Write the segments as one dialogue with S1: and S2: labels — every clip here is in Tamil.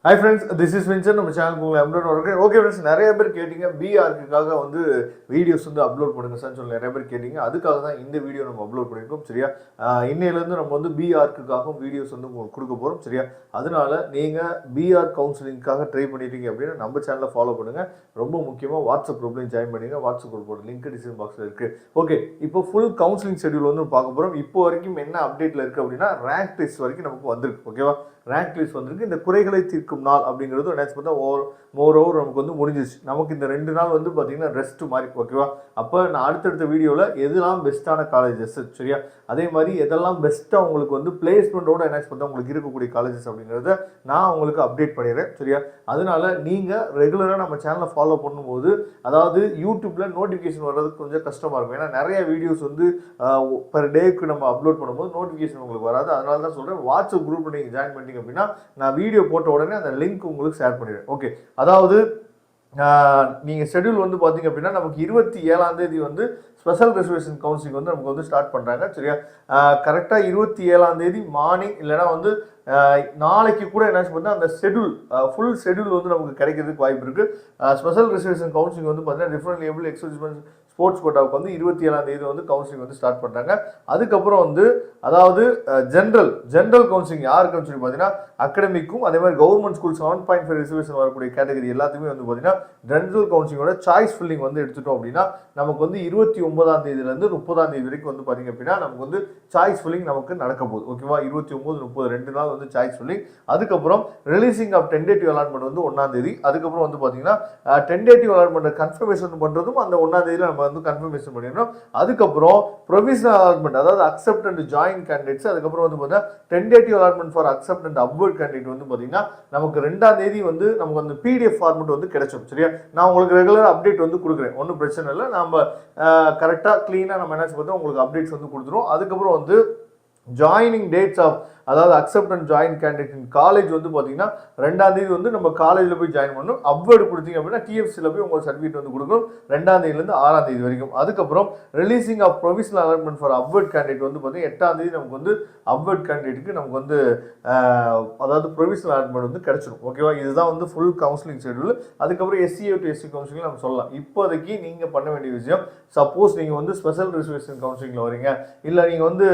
S1: Hi friends, this is Vincent. நம்ம சேனலுக்கு உங்களை அப்லோட் பண்ணுறேன். ஓகே ஃப்ரெண்ட்ஸ், நிறைய பேர் கேட்டிங்க B.Archக்காக வந்து வீடியோஸ் வந்து அப்லோட் பண்ணுங்க சார்னு சொல்லி நிறைய பேர் கேட்டிங்க. அதுக்காக தான் இந்த வீடியோ நம்ம அப்லோட் பண்ணியிருக்கோம். சரியா, இன்னையிலேருந்து நம்ம வந்து B.Archக்காகவும் வீடியோஸ் வந்து உங்களுக்கு கொடுக்க போகிறோம். சரியா, அதனால நீங்கள் B.Arch கவுன்சிலிங்காக ட்ரை பண்ணிட்டீங்க அப்படின்னா நம்ம சேனலை ஃபாலோ பண்ணுங்கள். ரொம்ப முக்கியமாக வாட்ஸ்அப் குரூப்லையும் ஜாயின் பண்ணிங்க. வாட்ஸ்அப் குரூப்போட லிங்க் டிஸ்கிரிப்ஷன் பாக்ஸில் இருக்குது. ஓகே, இப்போ ஃபுல் கவுன்சிலிங் ஷெடியூல் வந்து பார்க்க போகிறோம். இப்போ வரைக்கும் என்ன அப்டேட்டில் இருக்குது அப்படின்னா ரேங்க் டெஸ்ட் வரைக்கும் நமக்கு வந்திருக்கு. ஓகேவா, ரேங்க் லிஸ்ட் வந்திருக்கு. இந்த குறைகளை தீர்க்கும் நாள் அப்படிங்கிறது நெக்ஸ்ட் பார்த்தா மோரோவர் நமக்கு வந்து முடிஞ்சிச்சு. நமக்கு இந்த 2 நாள் வந்து பார்த்தீங்கன்னா ரெஸ்ட் மாதிரி. ஓகேவா, அப்போ நான் அடுத்தடுத்த வீடியோவில் எதெல்லாம் பெஸ்ட்டான காலேஜஸ், சரியா, அதே மாதிரி எதெல்லாம் பெஸ்ட்டாக உங்களுக்கு வந்து பிளேஸ்மெண்ட்டோட நெக்ஸ்ட் பார்த்தா உங்களுக்கு இருக்கக்கூடிய காலேஜஸ் அப்படிங்கிறத நான் உங்களுக்கு அப்டேட் பண்ணிடுறேன். சரியா, அதனால நீங்கள் ரெகுலராக நம்ம சேனலை ஃபாலோ பண்ணும்போது, அதாவது யூடியூப்பில் நோட்டிஃபிகேஷன் வர்றதுக்கு கொஞ்சம் கஷ்டமாக இருக்கும். ஏன்னா நிறைய வீடியோஸ் வந்து பர் டேக்கு நம்ம அப்லோட் பண்ணும்போது நோட்டிஃபிகேஷன் உங்களுக்கு வராது. அதனால தான் சொல்கிறேன், வாட்ஸ்அப் குரூப் நீங்கள் ஜாயின் பண்ணி அப்படின்னா நான் வீடியோ போட்ட உடனே அந்த லிங்க் உங்களுக்கு ஷேர் பண்ணிடுறேன். ஓகே, அதாவது நீங்கள் ஷெடியூல் வந்து பார்த்தீங்க அப்படின்னா நமக்கு 27ஆம் தேதி வந்து ஸ்பெஷல் ரிசர்வேஷன் கவுன்சிலிங் வந்து நமக்கு வந்து ஸ்டார்ட் பண்ணுறாங்க. சரியா, கரெக்டாக 27ஆம் தேதி மார்னிங் இல்லைனா வந்து நாளைக்கு கூட என்னாச்சு பார்த்தா அந்த ஷெடியூல் ஃபுல் ஷெடியூல் வந்து நமக்கு கிடைக்கிறதுக்கு வாய்ப்பு இருக்குது. ஸ்பெஷல் ரிசர்வேஷன் கவுன்சிலிங் வந்து பார்த்தீங்கன்னா டிஃப்ரெண்ட் லேபிள் எக்ஸர்சைஸ் ஸ்போர்ட்ஸ் கோட்டாவுக்கு வந்து 27ஆம் தேதி வந்து கவுன்சிலிங் வந்து ஸ்டார்ட் பண்ணுறாங்க. அதுக்கப்புறம் வந்து அதாவது ஜென்ரல் கவுன்சிலிங் யாருக்குன்னு சொல்லி பார்த்தீங்கன்னா அகாடமிக்கும் அதே மாதிரி கவர்மெண்ட் ஸ்கூல் 7.5 ரிசர்வேஷன் வரக்கூடிய கேட்டகரி எல்லாத்துக்குமே வந்து பார்த்தீங்கன்னா ஜென்ரல் கவுன்சிலிங்கோட சாய்ஸ் ஃபில்லிங் வந்து எடுத்துட்டோம் அப்படின்னா நமக்கு வந்து 29ஆம் தேதியிலேருந்து 30ஆம் தேதி வரைக்கும் வந்து பார்த்தீங்க அப்படின்னா நமக்கு வந்து சாய்ஸ் ஃபில்லிங் நமக்கு நடக்க போகுது. ஓகேவா, 29, 30 2 நாள் வந்து சாய்ஸ் ஃபில்லிங். அதுக்கப்புறம் ரிலீசிங் ஆஃப் டென்டேட்டிவ் அலாட்மெண்ட் வந்து 1ஆம் தேதி. அதுக்கப்புறம் வந்து பார்த்தீங்கன்னா டென்டேட்டிவ் அலாட்மெண்ட் கன்ஃபர்மேஷன் பண்ணுறதும் அந்த 1ஆம் தேதியில் நம்ம வந்து கன்ஃபர்மேஷன் பண்ணிடணும். அதுக்கப்புறம் ப்ரொவிஷனல் அலாட்மெண்ட், அதாவது அக்செப்ட் அண்ட் ஜாயின் கேண்டிடேட்ஸ். அதுக்கப்புறம் வந்து பார்த்தீங்கன்னா tentative allotment for accept and upward candidate வந்து பார்த்தீங்கன்னா நமக்கு 2ஆம் தேதி வந்து நமக்கு அந்த பிடிஎஃப் ஃபார்மெட் வந்து கிடைச்சோம். சரியா, நான் உங்களுக்கு ரெகுலர் அப்டேட் வந்து கொடுக்குறேன், ஒன்றும் பிரச்சனை இல்லை. நம்ம கரெக்டாக க்ளீனாக நம்ம என்ன பார்த்தோம் உங்களுக்கு அப்டேட்ஸ் வந்து கொடுத்துருவோம். அதுக்கப்புறம் வந்து ஜாயினிங் டேட்ஸ் ஆஃப், அதாவது accept and join candidate in college வந்து பார்த்தீங்கன்னா 2ஆம் தேதி வந்து நம்ம காலேஜில் போய் ஜாயின் பண்ணணும். அப்வேர்டு கொடுத்தீங்க அப்படின்னா டிஎஃப்சியில் போய் உங்களுக்கு சர்டிஃபிகேட் வந்து கொடுக்கணும் 2ஆம் தேதியிலேருந்து 6ஆம் தேதி வரைக்கும். அதுக்கப்புறம் releasing of provisional allotment for upward candidate வந்து பார்த்தீங்கன்னா 8ஆம் தேதி நமக்கு வந்து அப்வேர்ட் கேண்டிடேட்டுக்கு நமக்கு வந்து அதாவது ப்ரொவிஷனல் அலாட்மெண்ட் வந்து கிடைச்சிடும். ஓகேவா, இதுதான் வந்து ஃபுல் கவுன்சிலிங் ஷெடியூல். அதுக்கப்புறம் எஸ்சிஏ டு எஸ்சி கவுன்சிலிங் நம்ம சொல்லலாம். இப்போதைக்கு நீங்கள் பண்ண வேண்டிய விஷயம், சப்போஸ் நீங்கள் வந்து ஸ்பெஷல் ரிசர்வேஷன் கவுன்சிலிங்கில் வரீங்க, இல்லை நீங்கள் வந்து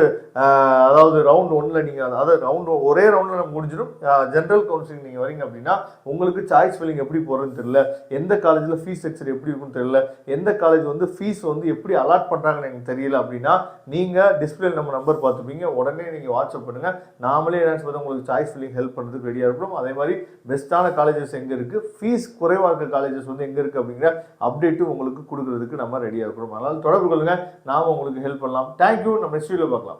S1: அதாவது ரவுண்ட் 1ல் நீங்கள் அதாவது ரவுண்ட் ஒரே ரவுண்டில் நம்ம முடிஞ்சிடும். ஜென்ரல் கவுன்சிலிங் நீங்கள் வரீங்க அப்படின்னா உங்களுக்கு சாய்ஸ் ஃபில்லிங் எப்படி போகிறதுன்னு தெரியல, எந்த காலேஜில் ஃபீஸ் ஸ்ட்ரக்சர் எப்படி இருக்குன்னு தெரியல, எந்த காலேஜ் வந்து ஃபீஸ் வந்து எப்படி அலாட் பண்ணுறாங்கன்னு எனக்கு தெரியல அப்படின்னா நீங்கள் டிஸ்பிளே நம்ம நம்பர் பார்த்துப்பீங்க, உடனே நீங்கள் வாட்ஸ்அப் பண்ணுங்கள். நாமளே என்ன சொல்லுங்கள் உங்களுக்கு சாய்ஸ் ஃபில்லிங் ஹெல்ப் பண்ணுறதுக்கு ரெடியாக இருக்கும். அதே மாதிரி பெஸ்ட்டான காலேஜஸ் எங்கே இருக்குது, ஃபீஸ் குறைவாக இருக்க காலேஜஸ் வந்து எங்கே இருக்குது அப்படிங்கிற அப்டேட்டும் உங்களுக்கு கொடுக்குறதுக்கு நம்ம ரெடியாக இருக்கிறோம். அதனால் தொடர்பு கொள்ளுங்கள், நாம் உங்களுக்கு ஹெல்ப் பண்ணலாம். தேங்க்யூ, நம்ம நெக்ஸ்ட் வீடியோவில் பார்க்கலாம்.